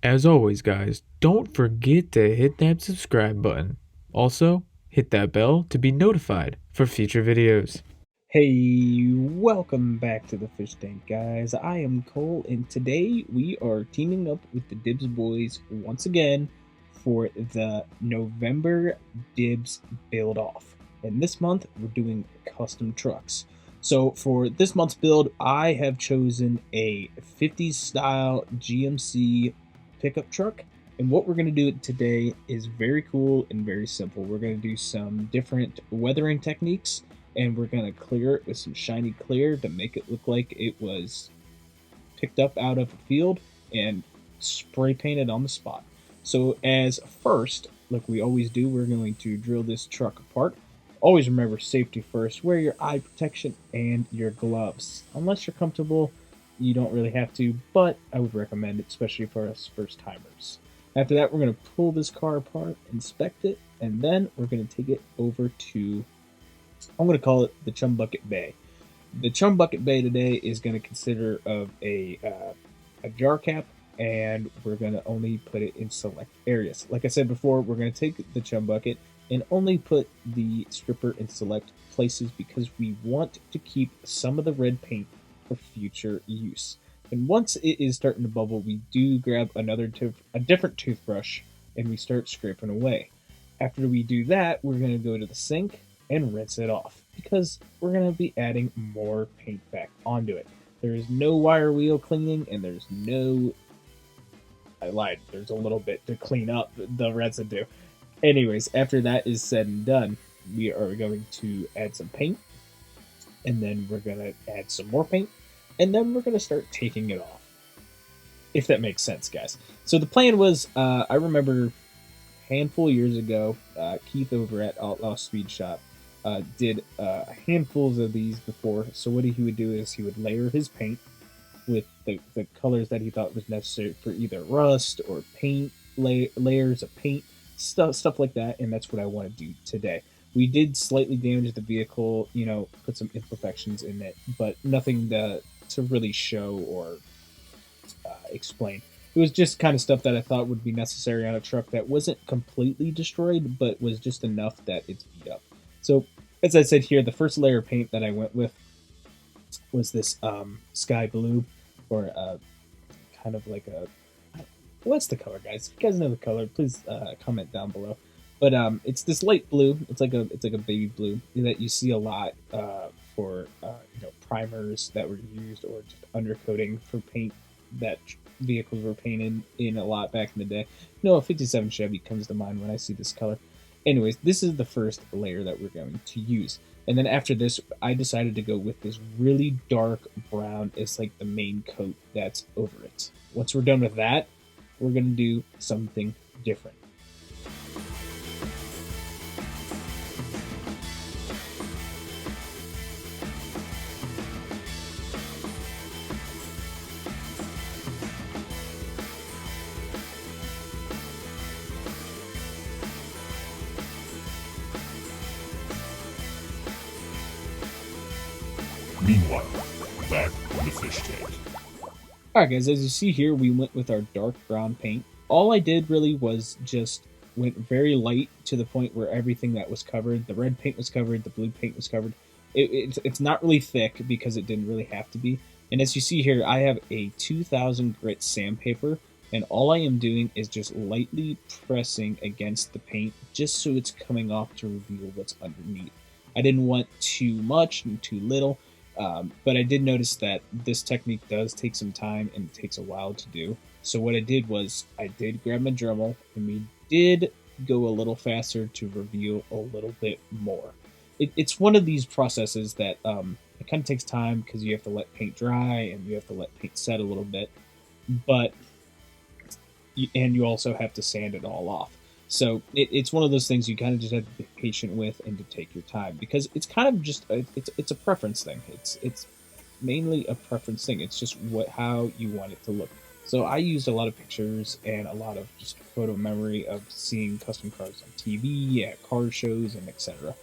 As always, guys, don't forget to hit that subscribe button. Also, hit that bell to be notified for future videos. Hey, welcome back to the Fish Tank, guys. I am Cole, and today we are teaming up with the DIBS Boys once again for the November DIBS build off. And this month we're doing custom trucks. So for this month's build, I have chosen a 50s style GMC pickup truck. And what we're going to do today is very cool and very simple. We're going to do some different weathering techniques, and we're going to clear it with some shiny clear to make it look like it was picked up out of a field and spray painted on the spot. So as first, like we always do, we're going to drill this truck apart. Always remember safety first. Wear your eye protection and your gloves. Unless you're comfortable, you don't really have to, but I would recommend it, especially for us first timers. After that, we're going to pull this car apart, inspect it, and then we're going to take it over to, I'm going to call it the Chum Bucket Bay. The Chum Bucket Bay today is going to consider of a jar cap, and we're going to only put it in select areas. Like I said before, we're going to take the Chum Bucket and only put the stripper in select places because we want to keep some of the red paint for future use. And once it is starting to bubble, we do grab a different toothbrush and we start scraping away. After we do that, we're going to go to the sink and rinse it off because we're going to be adding more paint back onto it. There is no wire wheel cleaning, and there's no, I lied, there's a little bit to clean up the residue. Anyways, after that is said and done, we are going to add some paint, and then we're going to add some more paint, and then we're going to start taking it off. If that makes sense, guys. So the plan was, I remember a handful of years ago, Keith over at Outlaw Speed Shop did handfuls of these before. So what he would do is he would layer his paint with the colors that he thought was necessary for either rust or paint, layers of paint, stuff like that. And that's what I want to do today. We did slightly damage the vehicle, put some imperfections in it, but nothing to really show or explain. It was just kind of stuff that I thought would be necessary on a truck that wasn't completely destroyed, but was just enough that it's beat up. So, as I said here, the first layer of paint that I went with was this sky blue, or kind of like a, what's the color, guys? If you guys know the color, please comment down below. But it's this light blue. It's like a baby blue that you see a lot for primers that were used, or just undercoating for paint that vehicles were painted in a lot back in the day. A 57 Chevy comes to mind when I see this color. Anyways, this is the first layer that we're going to use. And then after this, I decided to go with this really dark brown. It's like the main coat that's over it. Once we're done with that, we're going to do something different. Meanwhile, back on the fish tank. Alright guys, as you see here, we went with our dark brown paint. All I did really was just went very light to the point where everything that was covered, the red paint was covered, the blue paint was covered. It's not really thick because it didn't really have to be. And as you see here, I have a 2000 grit sandpaper, and all I am doing is just lightly pressing against the paint just so it's coming off to reveal what's underneath. I didn't want too much and too little. But I did notice that this technique does take some time and it takes a while to do. So what I did was I did grab my Dremel and we did go a little faster to reveal a little bit more. It's one of these processes that it kind of takes time because you have to let paint dry and you have to let paint set a little bit, and you also have to sand it all off. So it's one of those things you kind of just have to be patient with and to take your time, because it's kind of just it's a preference thing. It's mainly a preference thing. It's just how you want it to look. So I used a lot of pictures and a lot of just photo memory of seeing custom cars on TV at car shows and etc.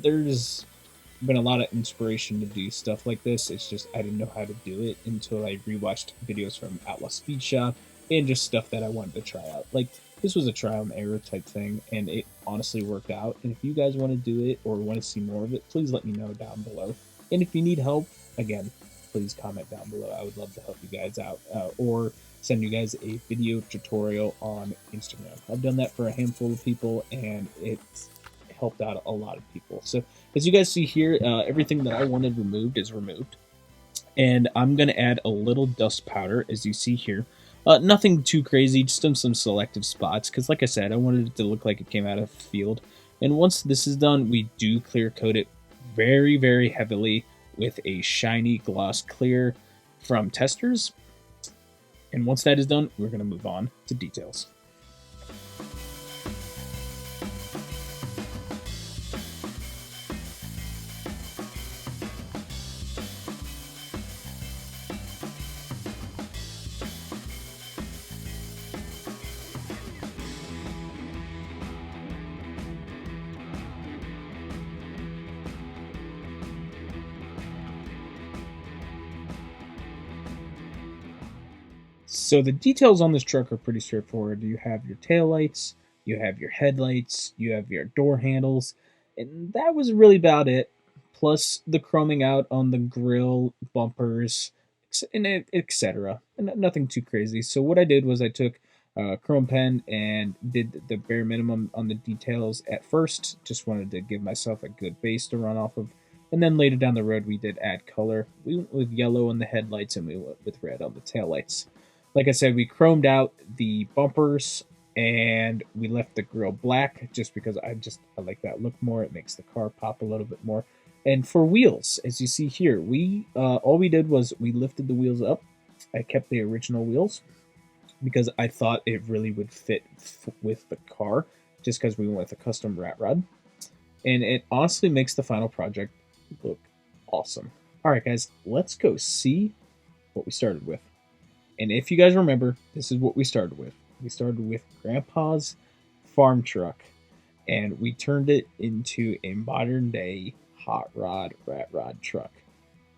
There's been a lot of inspiration to do stuff like this. It's just I didn't know how to do it until I rewatched videos from Outlaw Speed Shop and just stuff that I wanted to try out. Like, this was a trial and error type thing, and it honestly worked out. And if you guys want to do it or want to see more of it, please let me know down below. And if you need help, again, please comment down below. I would love to help you guys out, or send you guys a video tutorial on Instagram. I've done that for a handful of people, and it's helped out a lot of people. So as you guys see here, everything that I wanted removed is removed. And I'm going to add a little dust powder, as you see here. Nothing too crazy, just in some selective spots, because like I said, I wanted it to look like it came out of the field. And once this is done, we do clear coat it very, very heavily with a shiny gloss clear from Testers. And once that is done, we're going to move on to details. So the details on this truck are pretty straightforward. You have your taillights, you have your headlights, you have your door handles, and that was really about it. Plus the chroming out on the grill, bumpers, and etc. And nothing too crazy. So what I did was I took chrome pen and did the bare minimum on the details at first. Just wanted to give myself a good base to run off of. And then later down the road, we did add color. We went with yellow on the headlights and we went with red on the taillights. Like I said, we chromed out the bumpers and we left the grill black just because I like that look more. It makes the car pop a little bit more. And for wheels, as you see here, we all we did was we lifted the wheels up. I kept the original wheels because I thought it really would fit with the car, just because we went with a custom rat rod. And it honestly makes the final project look awesome. All right, guys, let's go see what we started with. And if you guys remember, this is what we started with. We started with Grandpa's farm truck, and we turned it into a modern day hot rod, rat rod truck.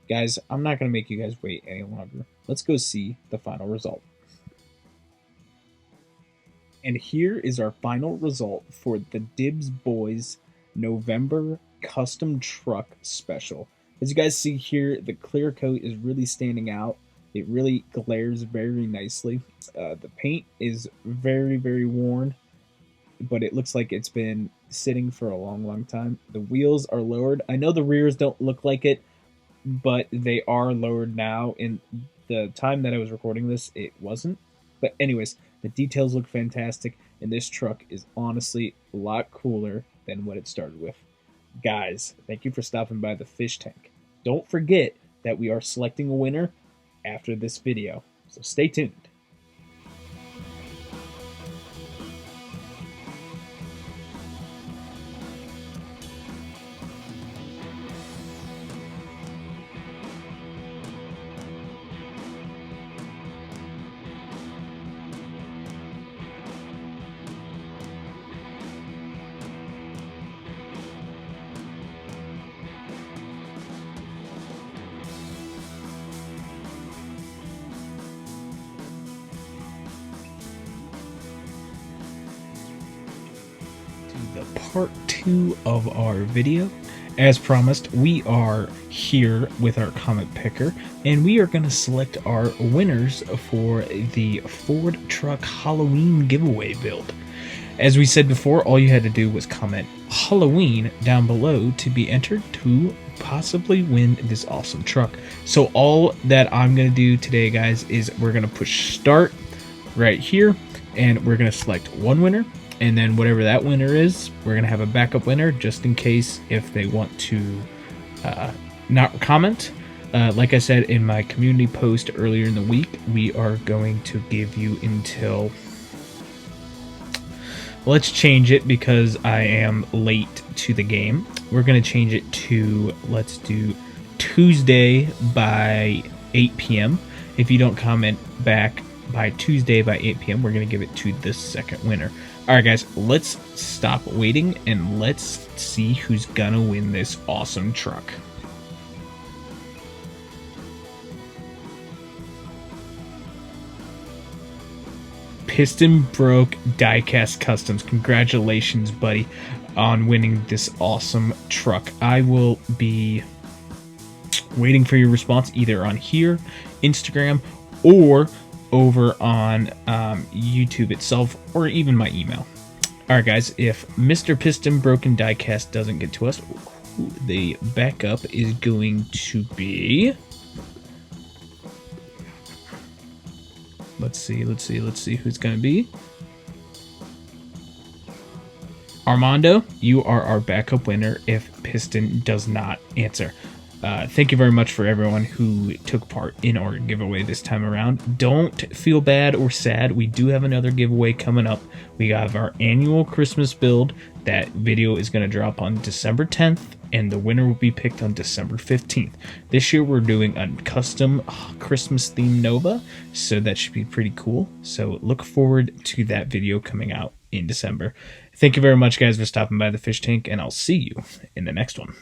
Guys, I'm not going to make you guys wait any longer. Let's go see the final result. And here is our final result for the DIBS Boys November Custom Truck Special. As you guys see here, the clear coat is really standing out. It really glares very nicely. The paint is very, very worn, but it looks like it's been sitting for a long, long time. The wheels are lowered. I know the rears don't look like it, but they are lowered now. In the time that I was recording this, it wasn't. But anyways, the details look fantastic, and this truck is honestly a lot cooler than what it started with. Guys, thank you for stopping by the fish tank. Don't forget that we are selecting a winner after this video, so stay tuned. The part 2 of our video. As promised, we are here with our comment picker, and we are going to select our winners for the Ford Truck Halloween giveaway build. As we said before, all you had to do was comment Halloween down below to be entered to possibly win this awesome truck. So all that I'm going to do today, guys, is we're going to push start right here, and we're going to select one winner. And then whatever that winner is, we're going to have a backup winner just in case if they want to not comment. Like I said in my community post earlier in the week, we are going to give you until... Let's change it because I am late to the game. We're going to change it to, let's do Tuesday by 8 p.m. If you don't comment back by Tuesday by 8 p.m., we're going to give it to the second winner. Alright guys, let's stop waiting and let's see who's gonna win this awesome truck. Piston Broke Diecast Customs. Congratulations, buddy, on winning this awesome truck. I will be waiting for your response either on here, Instagram, or over on YouTube itself, or even my email. All right, guys, if Mr. Piston Broken Diecast doesn't get to us, the backup is going to be... Let's see who's going to be. Armando, you are our backup winner if Piston does not answer. Thank you very much for everyone who took part in our giveaway this time around. Don't feel bad or sad. We do have another giveaway coming up. We have our annual Christmas build. That video is going to drop on December 10th, and the winner will be picked on December 15th. This year we're doing a custom Christmas themed Nova, so that should be pretty cool. So look forward to that video coming out in December. Thank you very much, guys, for stopping by the fish tank, and I'll see you in the next one.